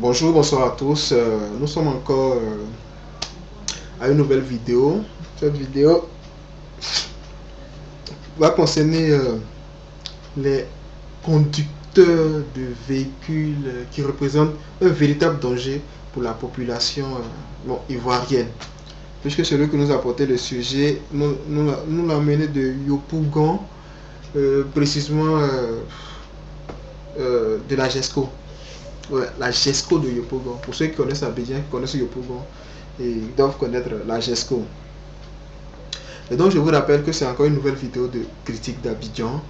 Bonjour, bonsoir à tous. Nous sommes encore à une nouvelle vidéo. Cette vidéo va concerner les conducteurs de véhicules qui représentent un véritable danger pour la population ivoirienne. Puisque celui que nous a apporté le sujet nous l'a mené de Yopougon, précisément de la GESCO. Ouais, la GESCO de Yopougon. Pour ceux qui connaissent Abidjan, qui connaissent Yopougon, ils doivent connaître la GESCO. Et donc je vous rappelle que c'est encore une nouvelle vidéo de critique d'Abidjan.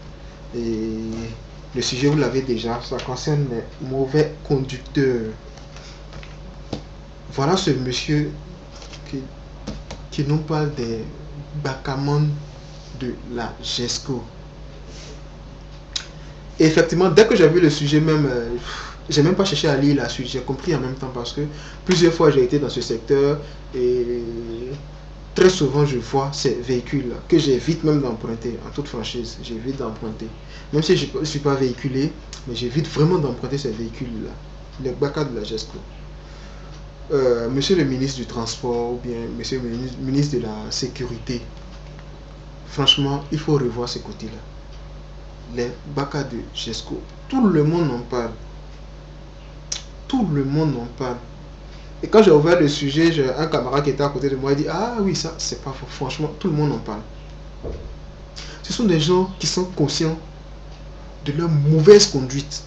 Et le sujet, vous l'avez déjà, ça concerne les mauvais conducteurs. Voilà ce monsieur qui nous parle des bacamans de la GESCO. Et effectivement, dès que j'ai vu le sujet même, j'ai même pas cherché à lire la suite, j'ai compris en même temps parce que plusieurs fois j'ai été dans ce secteur et très souvent je vois ces véhicules que j'évite même d'emprunter, en toute franchise, j'évite d'emprunter. Même si je ne suis pas véhiculé, mais j'évite vraiment d'emprunter ces véhicules-là, les BACA de la GESCO. Monsieur le ministre du Transport ou bien monsieur le ministre de la Sécurité, franchement, il faut revoir ce côté-là. Les BACA de GESCO, tout le monde en parle. Tout le monde en parle. Et quand j'ai ouvert le sujet, j'ai un camarade qui était à côté de moi, il dit ah oui, ça c'est pas faux. Franchement, tout le monde en parle. Ce sont des gens qui sont conscients de leur mauvaise conduite.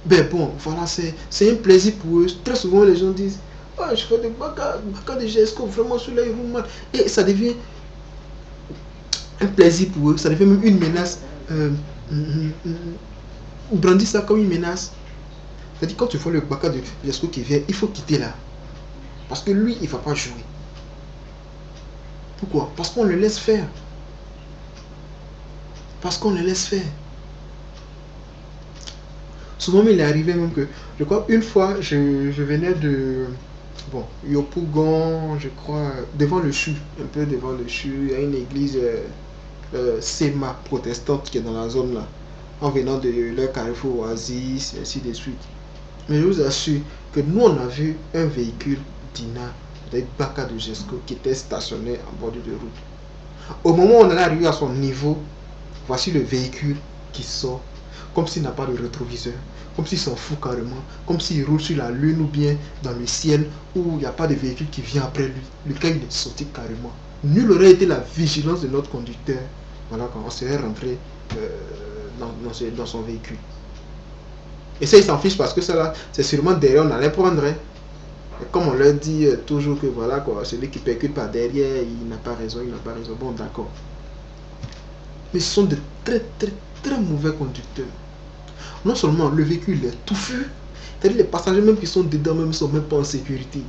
Ben bon, voilà, c'est un plaisir pour eux. Très souvent, les gens disent ah, je fais des BACA de GESCO, vraiment celui-là il roule mal. Et ça devient un plaisir pour eux, ça devient même une menace. On brandit ça comme une menace. C'est-à-dire, quand tu vois le BACA de GESCO qui vient, il faut quitter là. Parce que lui, il ne va pas jouer. Pourquoi? Parce qu'on le laisse faire. Parce qu'on le laisse faire. Souvent, il est arrivé même que, je crois, une fois, je venais de, bon, Yopougon, je crois, devant le CHU, un peu devant le CHU, il y a une église SEMA protestante qui est dans la zone là, en venant de leur carrefour Oasis, et ainsi de suite. Mais je vous assure que nous, on a vu un véhicule DINA, des BACA de GESCO, qui était stationné en bordure de route. Au moment où on allait arriver à son niveau, voici le véhicule qui sort, comme s'il n'a pas de rétroviseur, comme s'il s'en fout carrément, comme s'il roule sur la lune ou bien dans le ciel où il n'y a pas de véhicule qui vient après lui, lequel il est sorti carrément. Nul n'aurait été la vigilance de notre conducteur, voilà, quand on serait rentré dans son véhicule. Et ça, il s'en fiche parce que ça là, c'est sûrement derrière, on allait prendre. Et comme on leur dit toujours que voilà, quoi, celui qui percute par derrière, il n'a pas raison, il n'a pas raison. Bon, d'accord. Mais ce sont de très, très, très mauvais conducteurs. Non seulement le véhicule est touffu, c'est-à-dire les passagers même qui sont dedans même ne sont même pas en sécurité.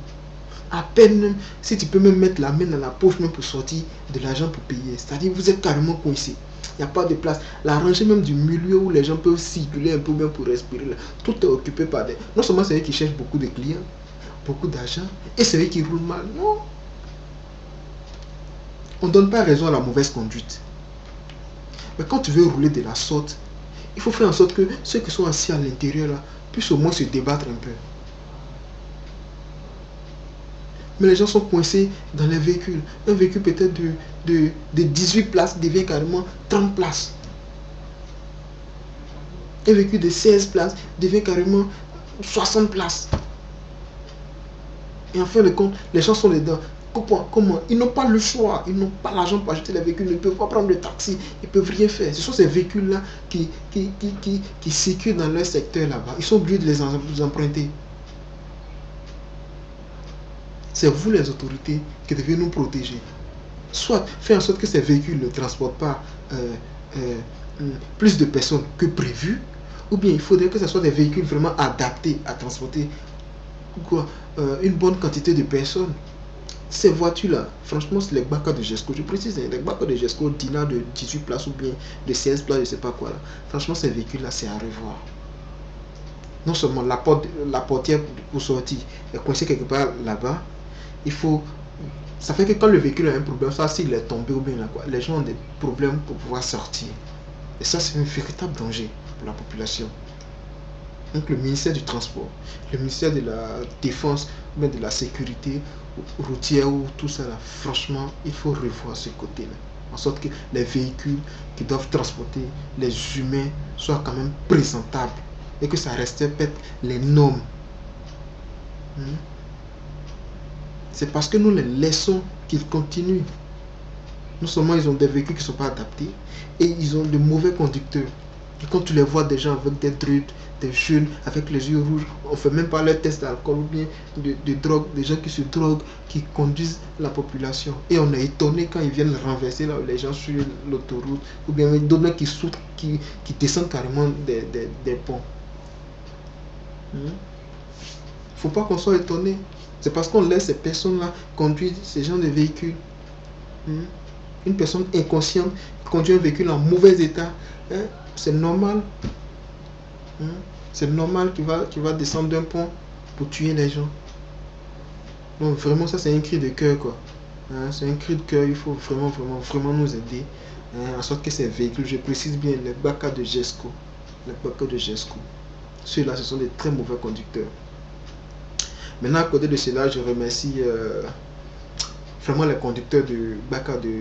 À peine même, si tu peux même mettre la main dans la poche même pour sortir de l'argent pour payer, c'est-à-dire vous êtes carrément coincé. Il n'y a pas de place. La rangée même du milieu où les gens peuvent circuler un peu bien pour respirer, là, tout est occupé par des... Non seulement c'est eux qui cherchent beaucoup de clients, beaucoup d'argent, et c'est eux qui roulent mal. Non. On ne donne pas raison à la mauvaise conduite. Mais quand tu veux rouler de la sorte, il faut faire en sorte que ceux qui sont assis à l'intérieur là puissent au moins se débattre un peu. Mais les gens sont coincés dans les véhicules. Un véhicule peut-être de 18 places devient carrément 30 places. Un véhicule de 16 places devient carrément 60 places. Et en fin de compte, les gens sont dedans. Comment? Ils n'ont pas le choix. Ils n'ont pas l'argent pour acheter les véhicules. Ils ne peuvent pas prendre le taxi. Ils ne peuvent rien faire. Ce sont ces véhicules-là qui circulent dans leur secteur là-bas. Ils sont obligés de les emprunter. C'est vous les autorités qui devez nous protéger. Soit faire en sorte que ces véhicules ne transportent pas plus de personnes que prévu, ou bien il faudrait que ce soit des véhicules vraiment adaptés à transporter une bonne quantité de personnes. Ces voitures-là, franchement, c'est les BACA de GESCO. Je précise, les BACA de GESCO, DINA de 18 places ou bien de 16 places, je ne sais pas quoi. Là. Franchement, ces véhicules-là, c'est à revoir. Non seulement la portière pour sortir est coincée quelque part là-bas, il faut... Ça fait que quand le véhicule a un problème, ça s'il est tombé ou bien là, quoi, les gens ont des problèmes pour pouvoir sortir. Et ça, c'est un véritable danger pour la population. Donc le ministère du Transport, le ministère de la Défense, même de la sécurité routière ou tout ça là, franchement, il faut revoir ce côté-là. En sorte que les véhicules qui doivent transporter les humains soient quand même présentables et que ça respecte les normes. C'est parce que nous les laissons qu'ils continuent. Non seulement ils ont des véhicules qui ne sont pas adaptés et ils ont de mauvais conducteurs. Et quand tu les vois des gens avec des druides, des jeunes avec les yeux rouges, on ne fait même pas leur test d'alcool ou bien de drogue, des gens qui se droguent, qui conduisent la population. Et on est étonné quand ils viennent renverser là, les gens sur l'autoroute, ou bien d'autres qui sautent, qui descendent carrément des ponts. Il ne faut pas qu'on soit étonné. C'est parce qu'on laisse ces personnes-là conduire ces gens de véhicules. Une personne inconsciente qui conduit un véhicule en mauvais état, c'est normal. C'est normal qu'il va descendre d'un pont pour tuer les gens. Donc vraiment ça c'est un cri de cœur quoi. C'est un cri de cœur, il faut vraiment nous aider. En sorte que ces véhicules, je précise bien, les BACA de GESCO. Ceux-là ce sont des très mauvais conducteurs. Maintenant à côté de cela, je remercie vraiment les conducteurs de BACA de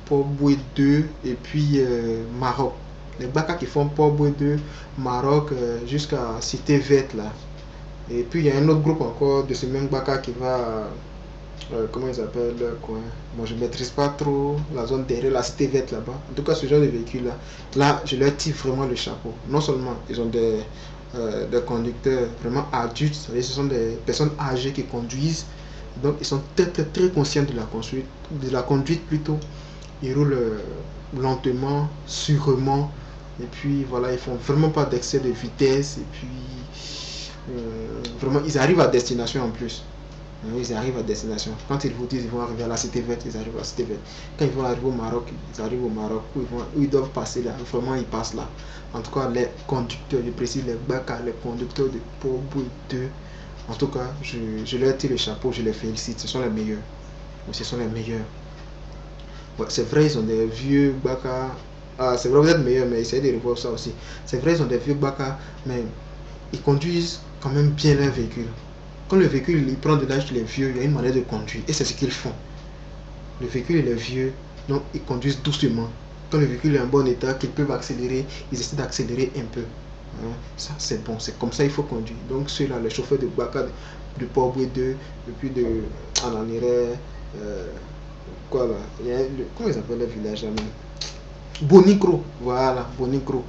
Port-Bouët 2 et puis Maroc. Les BACA qui font Port-Bouët 2, Maroc jusqu'à Cité Verte là. Et puis il y a un autre groupe encore de ce même BACA qui va comment ils appellent quoi. Moi je ne maîtrise pas trop la zone derrière la Cité Verte là-bas. En tout cas ce genre de véhicule là je leur tire vraiment le chapeau. Non seulement ils ont des conducteurs vraiment adultes, ce sont des personnes âgées qui conduisent. Donc ils sont très conscients de la conduite plutôt. Ils roulent lentement, sûrement. Et puis voilà, ils font vraiment pas d'excès de vitesse. Et puis vraiment, ils arrivent à destination en plus. Ils arrivent à destination. Quand ils vous disent qu'ils vont arriver à la Cité Verte, ils arrivent à la Cité Verte. Quand ils vont arriver au Maroc, ils arrivent au Maroc. Où ils doivent passer là. Vraiment, ils passent là. En tout cas, les conducteurs, je précise, les BACA, les conducteurs de Port-Bouët 2. En tout cas, je leur tire le chapeau, je les félicite. Ce sont les meilleurs. Ce sont les meilleurs. Ouais, c'est vrai, ils ont des vieux BACA. C'est vrai, vous êtes meilleurs, mais essayez de revoir ça aussi. C'est vrai, ils ont des vieux BACA, mais ils conduisent quand même bien leur véhicule. Quand le véhicule il prend de l'âge, il est vieux, il y a une manière de conduire. Et c'est ce qu'ils font. Le véhicule il est vieux, donc ils conduisent doucement. Quand le véhicule est en bon état, qu'ils peuvent accélérer, ils essaient d'accélérer un peu. Ça c'est bon, c'est comme ça il faut conduire. Donc ceux-là, les chauffeurs de BACA de Port-Bouët 2, et puis de Ananirai, quoi là, comment ils appellent le village là même? Bonicro, voilà, Bonicro.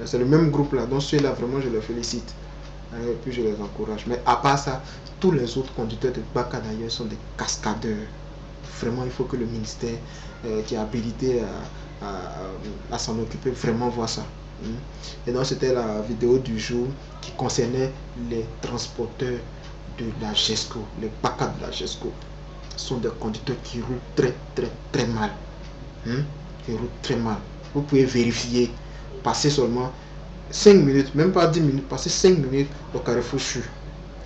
C'est le même groupe là, donc ceux-là vraiment je les félicite. Et puis je les encourage. Mais à part ça, tous les autres conducteurs de BACA d'ailleurs sont des cascadeurs. Vraiment, il faut que le ministère qui est habilité à s'en occuper vraiment voit ça. Et donc, c'était la vidéo du jour qui concernait les transporteurs de la GESCO. Les BACA de la GESCO sont des conducteurs qui roulent très mal. Qui roulent très mal. Vous pouvez vérifier, passer seulement 5 minutes, même pas 10 minutes, passer 5 minutes au carrefour CHU,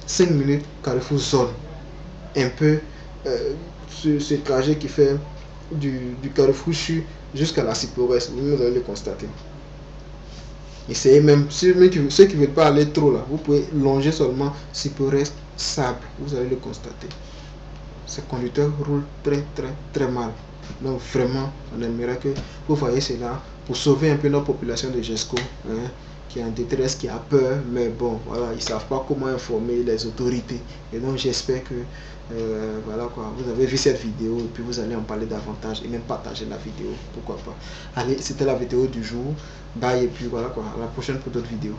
5 minutes carrefour zone. Un peu ce trajet qui fait du carrefour CHU jusqu'à la Cyprès, vous allez le constater. Essayez même, ceux qui ne veulent pas aller trop là, vous pouvez longer seulement Cyprès, sable, vous allez le constater. Ces conducteurs roulent très mal. Donc vraiment, on aimerait que vous voyez cela pour sauver un peu notre population de GESCO, qui est en détresse, qui a peur, mais bon, voilà, ils ne savent pas comment informer les autorités. Et donc j'espère que voilà quoi, vous avez vu cette vidéo et puis vous allez en parler davantage et même partager la vidéo, pourquoi pas. Allez, c'était la vidéo du jour. Bye et puis voilà quoi, à la prochaine pour d'autres vidéos.